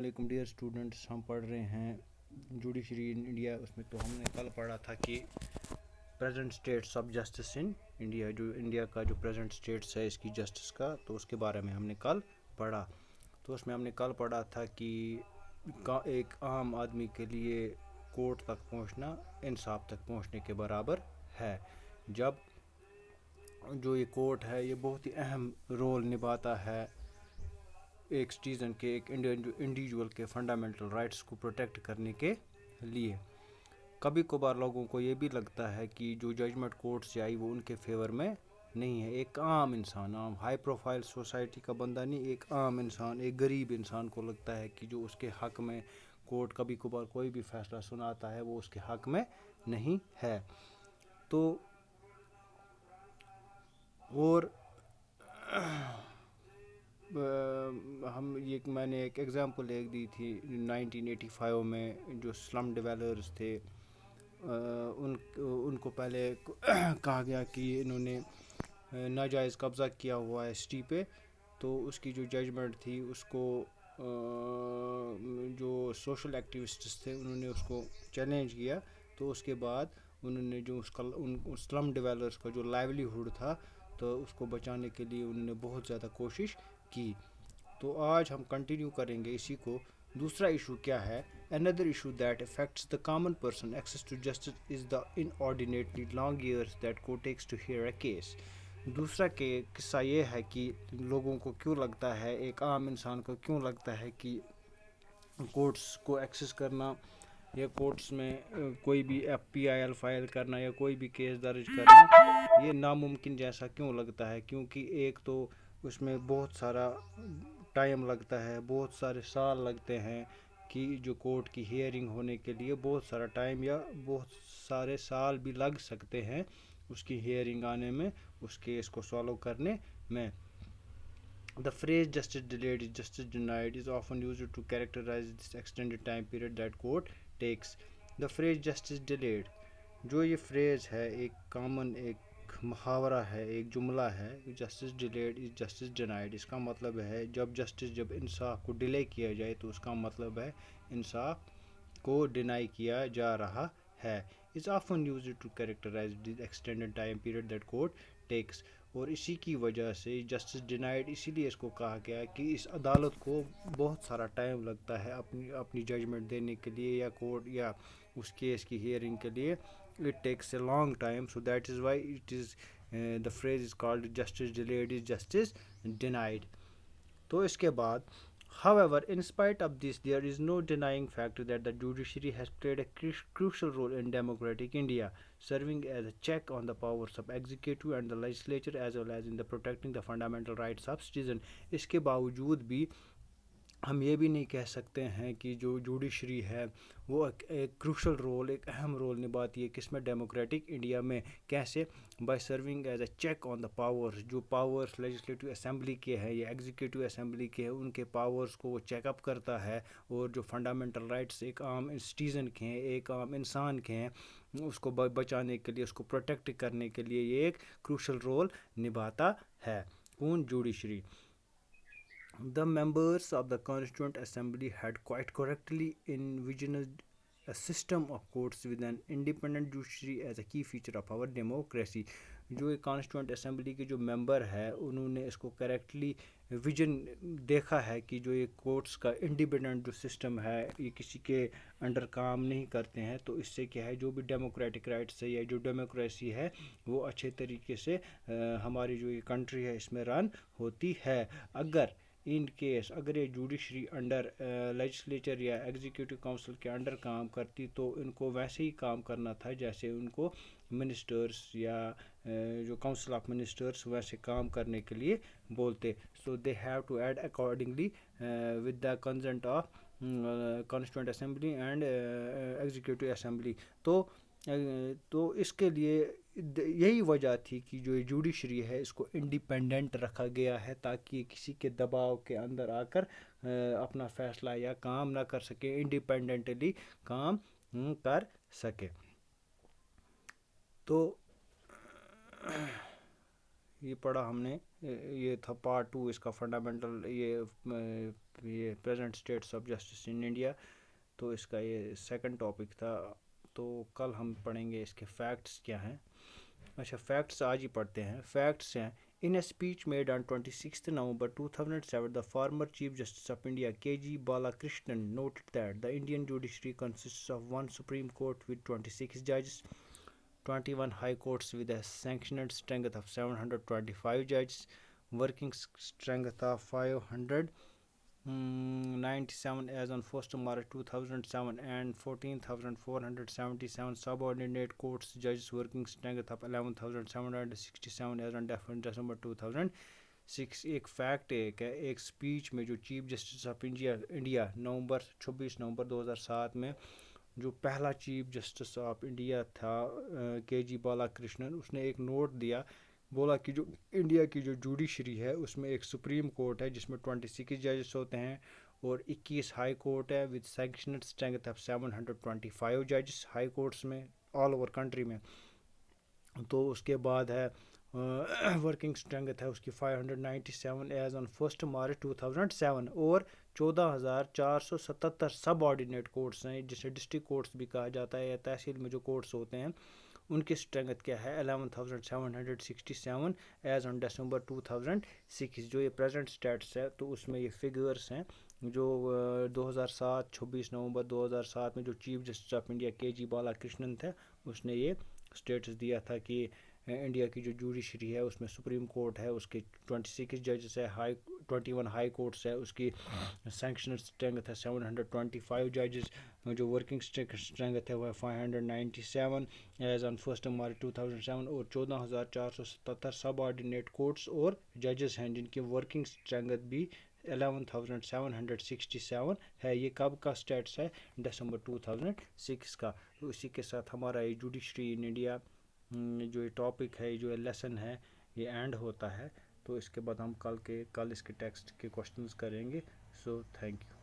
علیکم dear students, ہم پڑھ رہے ہیں جوڈیشری ان انڈیا. اس میں تو ہم نے کل پڑھا تھا کہ present status of justice in India, جو انڈیا کا جو پریزنٹ اسٹیٹس ہے اس کی جسٹس کا، تو اس کے بارے میں ہم نے کل پڑھا. تو اس میں ہم نے کل پڑھا تھا کہ ایک عام آدمی کے لیے کورٹ تک پہنچنا انصاف تک پہنچنے کے برابر ہے. جب جو یہ کورٹ ہے یہ بہت ہی اہم رول نبھاتا ہے ایک سٹیزن کے، ایک انڈیویجول کے فنڈامنٹل رائٹس کو پروٹیکٹ کرنے کے لیے. کبھی کبھار لوگوں کو یہ بھی لگتا ہے کہ جو ججمنٹ کورٹ سے آئی وہ ان کے فیور میں نہیں ہے. ایک عام انسان، عام ہائی پروفائل سوسائٹی کا بندہ نہیں، ایک عام انسان، ایک غریب انسان کو لگتا ہے کہ جو اس کے حق میں کورٹ کبھی کبھار کوئی بھی فیصلہ سناتا ہے وہ اس کے حق میں نہیں ہے. تو اور میں نے ایک ایگزامپل ایک دی تھی 1985 میں جو سلم ڈویلرز تھے، ان کو پہلے کہا گیا کہ انہوں نے ناجائز قبضہ کیا ہوا ہے سٹی پہ. تو اس کی جو ججمنٹ تھی اس کو جو سوشل ایکٹیوسٹس تھے انہوں نے اس کو چیلنج کیا. تو اس کے بعد انہوں نے جو سلم ڈویلرز کا جو لائیولیہوڈ تھا تو اس کو بچانے کے لیے انہوں نے بہت زیادہ کوشش کی. تو آج ہم کنٹینیو کریں گے اسی کو. دوسرا ایشو کیا ہے؟ Another issue that affects the common person access to justice is the inordinately long years that court takes to hear a case. دوسرا قصہ یہ ہے کہ لوگوں کو کیوں لگتا ہے، ایک عام انسان کو کیوں لگتا ہے کہ کورٹس کو ایکسس کرنا یا کورٹس میں کوئی بھی FPIL فائل کرنا یا کوئی بھی کیس درج کرنا یہ ناممکن جیسا کیوں لگتا ہے. کیونکہ ایک تو اس میں بہت سارا ٹائم لگتا ہے، بہت سارے سال لگتے ہیں کہ جو کورٹ کی ہیئرنگ ہونے کے لیے بہت سارا ٹائم یا بہت سارے سال بھی لگ سکتے ہیں اس کی ہیئرنگ آنے میں، اس کیس کو سالو کرنے میں. The phrase justice delayed is justice denied is often used to characterize this extended time period that court takes. The phrase justice delayed، جو یہ فریز ہے ایک کامن ایک محاورہ ہے، ایک جملہ ہے. Justice delayed is justice denied, اس کا مطلب ہے جب انصاف کو ڈیلے کیا جائے تو اس کا مطلب ہے انصاف کو ڈینائی کیا جا رہا ہے. It's often used to characterize the extended time period that court takes. اور اسی کی وجہ سے جسٹس ڈینائڈ اسی لیے اس کو کہا گیا کہ اس عدالت کو بہت سارا ٹائم لگتا ہے اپنی ججمنٹ دینے کے لیے یا کورٹ یا اس کیس کی ہیئرنگ کے لیے. It takes a long time, so that is why it is the phrase is called justice delayed is justice denied. تو اس کے بعد however, in spite of this, there is no denying fact that the judiciary has played a crucial role in democratic India, serving as a check on the powers of executive and the legislature as well as in the protecting the fundamental rights of citizens. اس کے باوجود بھی ہم یہ بھی نہیں کہہ سکتے ہیں کہ جو جوڈیشری ہے وہ ایک کروشل رول، ایک اہم رول نبھاتی ہے کس میں، ڈیموکریٹک انڈیا میں. کیسے؟ By serving as a check on the powers. جو پاورز لیجسلیٹو اسمبلی کے ہیں یا ایگزیکیٹو اسمبلی کے ہیں ان کے پاورز کو وہ چیک اپ کرتا ہے، اور جو فنڈامنٹل رائٹس ایک عام سٹیزن کے ہیں، ایک عام انسان کے ہیں، اس کو بچانے کے لیے، اس کو پروٹیکٹ کرنے کے لیے یہ ایک کروشل رول نبھاتا ہے. کون؟ Judiciary. The members of the Constituent Assembly had quite correctly envisioned a system of courts with an independent judiciary as a key feature of our democracy. جو ایک کانسٹیٹوئنٹ اسمبلی کے جو ممبر ہے انہوں نے اس کو کریکٹلی ویژن دیکھا ہے کہ جو یہ کورٹس کا انڈیپینڈنٹ جو سسٹم ہے یہ کسی کے انڈر کام نہیں کرتے ہیں. تو اس سے کیا ہے، جو بھی ڈیموکریٹک رائٹس ہے یا جو ڈیموکریسی ہے وہ اچھے طریقے سے ہماری جو یہ کنٹری ہے اس میں رن ہوتی ہے. اگر یہ جوڈیشری انڈر لیجسلیچر یا ایگزیکیٹو کونسل کے انڈر کام کرتی تو ان کو ویسے ہی کام کرنا تھا جیسے ان کو منسٹرز یا جو کونسل آف منسٹرز ویسے کام کرنے کے لیے بولتے. So they have to add accordingly with the consent of constituent assembly and executive assembly. تو اس کے لیے یہی وجہ تھی کہ جو جوڈیشری ہے اس کو انڈیپینڈنٹ رکھا گیا ہے تاکہ یہ کسی کے دباؤ کے اندر آ کر اپنا فیصلہ یا کام نہ کر سکے، انڈیپینڈنٹلی کام کر سکے. تو یہ پڑھا ہم نے، یہ تھا پارٹ 2 اس کا فنڈامنٹل یہ یہ present status of justice in India. تو اس کا یہ سیکنڈ ٹاپک تھا. تو کل ہم پڑھیں گے اس کے فیکٹس کیا ہیں. اچھا فیکٹس آج ہی پڑھتے ہیں. فیکٹس ہیں In a speech made on 26 November 2007, the former Chief Justice of India, K.G. Balakrishnan, noted that the Indian judiciary consists of one Supreme Court with 26 judges, 21 High Courts with a sanctioned strength of 725 judges, working strength of 597 as on 1st March 2007, and 14,477 subordinate courts judges, working strength of 11,767 as on December 2006. ایک fact ہے ایک speech میں جو chief justice of India 26 نومبر 2007 میں جو پہلا chief justice of India تھا کے جی بالا کرشنن، اس نے ایک نوٹ دیا، بولا کہ جو انڈیا کی جو جوڈیشری ہے اس میں ایک سپریم کورٹ ہے جس میں 26 ججز ہوتے ہیں اور 21 ہائی کورٹ ہے وتھ سینکشنڈ اسٹرینگتھ آف 725 ججز ہائی کورٹس میں آل اوور کنٹری میں. تو اس کے بعد ہے ورکنگ اسٹرینگتھ ہے اس کی 597 ایز آن 1 مارچ 2007 اور 14,477 سب آرڈینیٹ کورٹس ہیں جسے ڈسٹرکٹ کورٹس بھی کہا جاتا ہے یا تحصیل میں جو کورٹس ہوتے ہیں ان کی اسٹرینگتھ کیا ہے 11,767 ایز آن ڈسمبر 2006. جو یہ پریزنٹ اسٹیٹس ہے تو اس میں یہ فگرس ہیں جو 26 نومبر 2007 میں جو چیف جسٹس آف انڈیا کے جی بالا کرشنن تھے اس نے یہ اسٹیٹس دیا تھا کہ انڈیا کی جو جوڈیشری ہے اس میں سپریم کورٹ ہے اس کے 26 ججز ہے، 21 ہائی کورٹس ہے، اس کی سینکشنڈ اسٹرینگتھ ہے 725 ججز، جو ورکنگ اسٹرینگتھ ہے وہ ہے 597 ایز آن 1 مارچ 2007 اور 14,477 سب آرڈینیٹ کورٹس اور ججز ہیں جن کی ورکنگ اسٹرینگتھ بھی 11,767 ہے. یہ کب کا اسٹیٹس ہے؟ دسمبر 2006 کا. تو اسی کے ساتھ ہمارا یہ جوڈیشری ان انڈیا جو یہ ٹاپک ہے جو لیسن ہے یہ اینڈ ہوتا ہے. تو اس کے بعد ہم کل اس کے ٹیکسٹ کے کوشچنز کریں گے. So thank you.